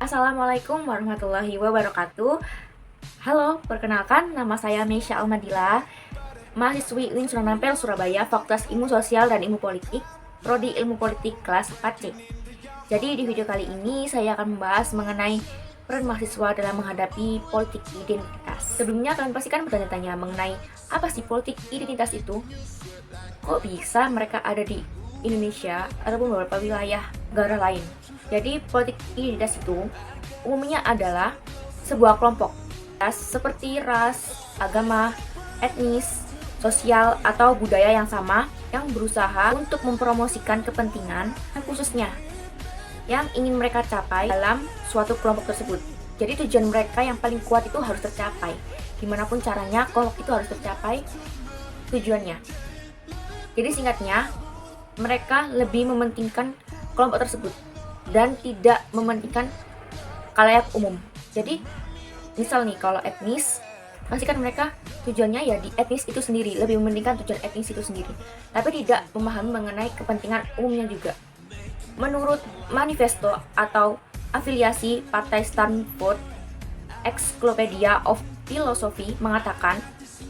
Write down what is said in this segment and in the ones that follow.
Assalamualaikum warahmatullahi wabarakatuh. Halo, perkenalkan nama saya Meisya Almadila, mahasiswi UIN Sunan Ampel, Surabaya, Fakultas Ilmu Sosial dan Ilmu Politik, Prodi Ilmu Politik kelas 4C. Jadi di video kali ini saya akan membahas mengenai peran mahasiswa dalam menghadapi politik identitas. Sebelumnya kalian pasti kan bertanya-tanya mengenai apa sih politik identitas itu? Kok bisa mereka ada di Indonesia ataupun beberapa wilayah negara lain? Jadi politik identitas itu umumnya adalah sebuah kelompok seperti ras, agama, etnis, sosial, atau budaya yang sama yang berusaha untuk mempromosikan kepentingan khususnya yang ingin mereka capai dalam suatu kelompok tersebut. Jadi tujuan mereka yang paling kuat itu harus tercapai. Gimana pun caranya, kelompok itu harus tercapai tujuannya. Jadi singkatnya, mereka lebih mementingkan kelompok tersebut dan tidak mementingkan khalayak umum. Jadi misal nih kalau etnis, pasti kan mereka tujuannya ya di etnis itu sendiri, lebih mementingkan tujuan etnis itu sendiri, tapi tidak memahami mengenai kepentingan umumnya juga. Menurut manifesto atau afiliasi Partai Stanford Encyclopedia of Philosophy mengatakan,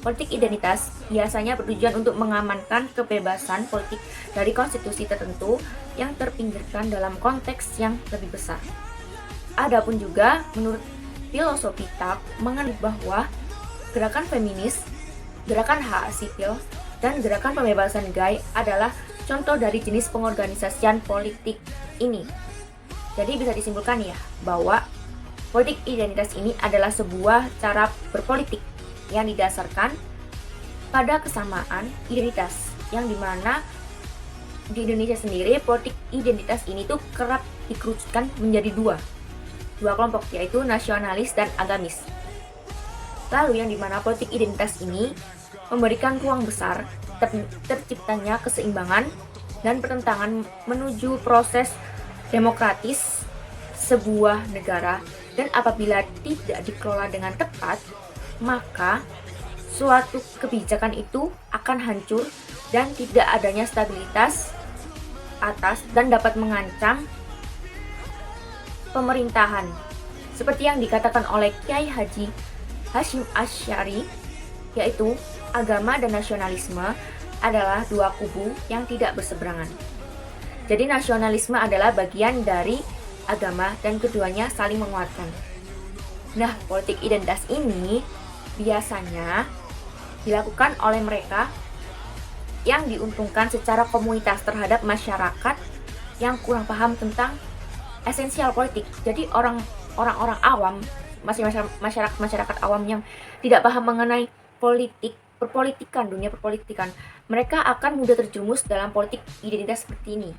politik identitas biasanya bertujuan untuk mengamankan kebebasan politik dari konstitusi tertentu yang terpinggirkan dalam konteks yang lebih besar. Adapun juga menurut filosofi TAP mengenai bahwa gerakan feminis, gerakan hak sipil, dan gerakan pembebasan gay adalah contoh dari jenis pengorganisasian politik ini. Jadi bisa disimpulkan ya bahwa politik identitas ini adalah sebuah cara berpolitik yang didasarkan pada kesamaan identitas, yang dimana di Indonesia sendiri politik identitas ini tuh kerap dikerucutkan menjadi dua kelompok, yaitu nasionalis dan agamis. Lalu yang dimana politik identitas ini memberikan ruang besar terciptanya keseimbangan dan pertentangan menuju proses demokratis sebuah negara, dan apabila tidak dikelola dengan tepat, maka suatu kebijakan itu akan hancur dan tidak adanya stabilitas atas dan dapat mengancam pemerintahan. Seperti yang dikatakan oleh Kiai Haji Hashim Asy'ari, yaitu agama dan nasionalisme adalah dua kubu yang tidak berseberangan. Jadi nasionalisme adalah bagian dari agama dan keduanya saling menguatkan. Nah, politik identitas ini biasanya dilakukan oleh mereka yang diuntungkan secara komunitas terhadap masyarakat yang kurang paham tentang esensial politik. Jadi orang-orang awam, masyarakat awam yang tidak paham mengenai politik, dunia perpolitikan, mereka akan mudah terjerumus dalam politik identitas seperti ini.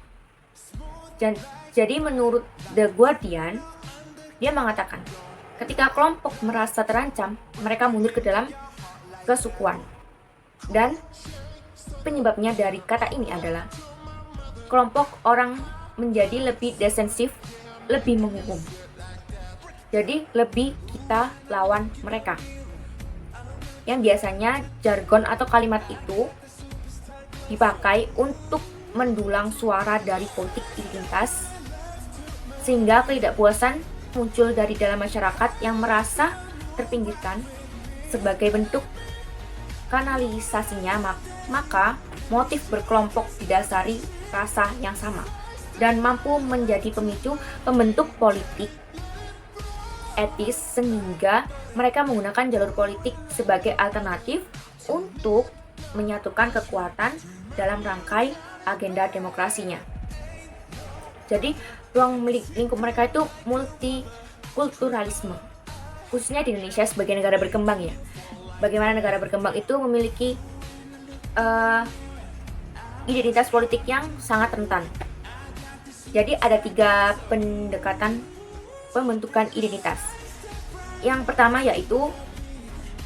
Dan jadi menurut The Guardian, dia mengatakan, ketika kelompok merasa terancam, mereka mundur ke dalam kesukuan. Dan penyebabnya dari kata ini adalah kelompok orang menjadi lebih defensif, lebih menghukum. Jadi lebih kita lawan mereka. Yang biasanya jargon atau kalimat itu dipakai untuk mendulang suara dari politik identitas, sehingga ketidakpuasan muncul dari dalam masyarakat yang merasa terpinggirkan. Sebagai bentuk kanalisasinya, maka motif berkelompok didasari rasa yang sama dan mampu menjadi pemicu pembentuk politik etis, sehingga mereka menggunakan jalur politik sebagai alternatif untuk menyatukan kekuatan dalam rangkai agenda demokrasinya. Jadi ruang lingkup mereka itu multikulturalisme, khususnya di Indonesia sebagai negara berkembang ya. Bagaimana negara berkembang itu memiliki identitas politik yang sangat rentan. Jadi ada 3 pendekatan pembentukan identitas. Yang pertama yaitu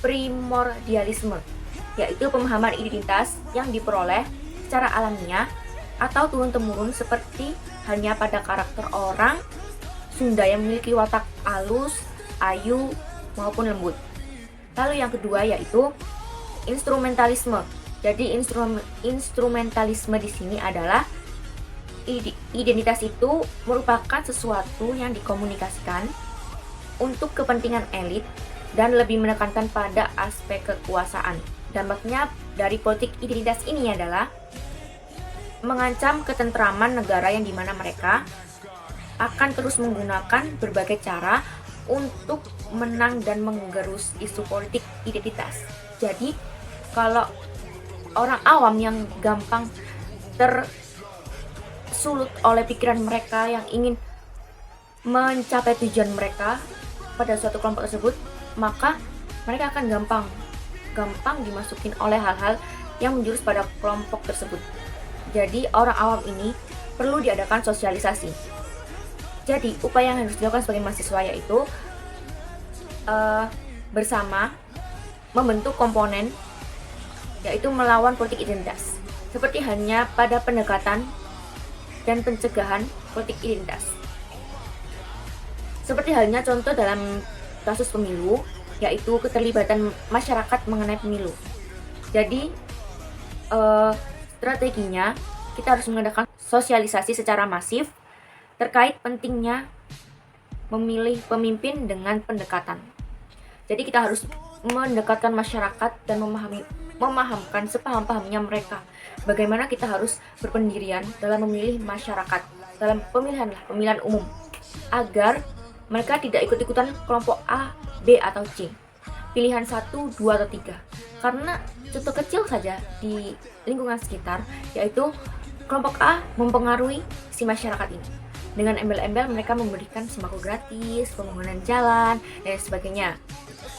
primordialisme, yaitu pemahaman identitas yang diperoleh secara alamiah atau turun-temurun, seperti hanya pada karakter orang Sunda yang memiliki watak halus, ayu, maupun lembut. Lalu yang kedua yaitu instrumentalisme. Jadi instrumentalisme di sini adalah Identitas itu merupakan sesuatu yang dikomunikasikan untuk kepentingan elit dan lebih menekankan pada aspek kekuasaan. Dampaknya dari politik identitas ini adalah mengancam ketentraman negara yang dimana mereka akan terus menggunakan berbagai cara untuk menang dan menggerus isu politik identitas. Jadi, kalau orang awam yang gampang tersulut oleh pikiran mereka yang ingin mencapai tujuan mereka pada suatu kelompok tersebut, maka mereka akan gampang dimasukin oleh hal-hal yang menjurus pada kelompok tersebut. Jadi orang awam ini perlu diadakan sosialisasi. Jadi upaya yang harus dilakukan sebagai mahasiswa yaitu bersama membentuk komponen yaitu melawan politik identitas. Seperti halnya pada pendekatan dan pencegahan politik identitas. Seperti halnya contoh dalam kasus pemilu, yaitu keterlibatan masyarakat mengenai pemilu. Jadi strateginya kita harus mengadakan sosialisasi secara masif terkait pentingnya memilih pemimpin dengan pendekatan. Jadi kita harus mendekatkan masyarakat dan memahamkan sepaham-pahamnya mereka bagaimana kita harus berpendirian dalam memilih masyarakat dalam pemilihan umum agar mereka tidak ikut-ikutan kelompok A, B, atau C. Pilihan 1, 2, atau 3. Karena contoh kecil saja di lingkungan sekitar, yaitu kelompok A mempengaruhi si masyarakat ini. Dengan embel-embel mereka memberikan sembako gratis, pembangunan jalan, dan sebagainya.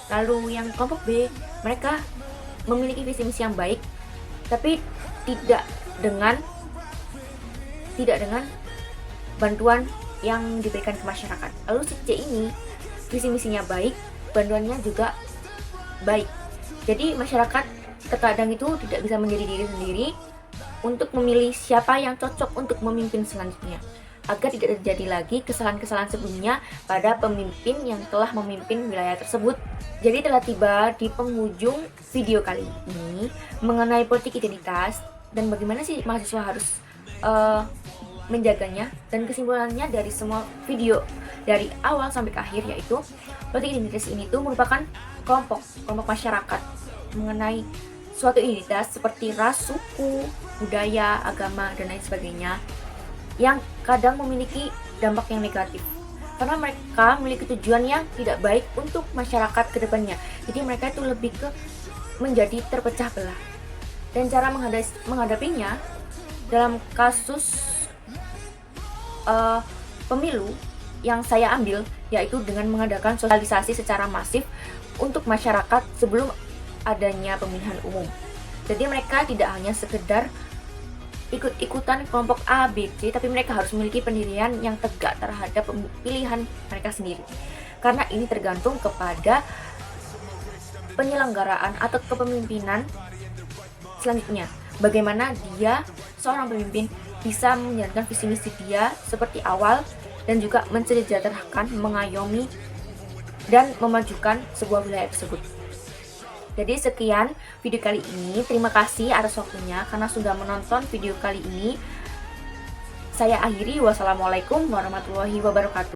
Lalu yang kelompok B, mereka memiliki visi misi yang baik, tapi tidak dengan bantuan yang diberikan ke masyarakat. Lalu si C ini visi misinya baik, bantuannya juga baik. Jadi masyarakat terkadang itu tidak bisa menjadi diri sendiri untuk memilih siapa yang cocok untuk memimpin selanjutnya, agar tidak terjadi lagi kesalahan-kesalahan sebelumnya pada pemimpin yang telah memimpin wilayah tersebut. Jadi telah tiba di penghujung video kali ini mengenai politik identitas dan bagaimana sih mahasiswa harus menjaganya, dan kesimpulannya dari semua video dari awal sampai ke akhir yaitu politik identitas ini tuh merupakan kelompok masyarakat mengenai suatu identitas seperti ras, suku, budaya, agama, dan lain sebagainya yang kadang memiliki dampak yang negatif karena mereka memiliki tujuan yang tidak baik untuk masyarakat ke depannya. Jadi mereka itu lebih ke menjadi terpecah belah. Dan cara menghadapinya dalam kasus pemilu yang saya ambil yaitu dengan mengadakan sosialisasi secara masif untuk masyarakat sebelum adanya pemilihan umum. Jadi mereka tidak hanya sekedar ikut-ikutan kelompok A, B, C, tapi mereka harus memiliki pendirian yang tegak terhadap pilihan mereka sendiri. Karena ini tergantung kepada penyelenggaraan atau kepemimpinan selanjutnya. Bagaimana dia, seorang pemimpin, bisa menjalankan visi misi dia seperti awal dan juga mensejahterakan, mengayomi, dan memajukan sebuah wilayah tersebut. Jadi sekian video kali ini. Terima kasih atas waktunya karena sudah menonton video kali ini. Saya akhiri. Wassalamualaikum warahmatullahi wabarakatuh.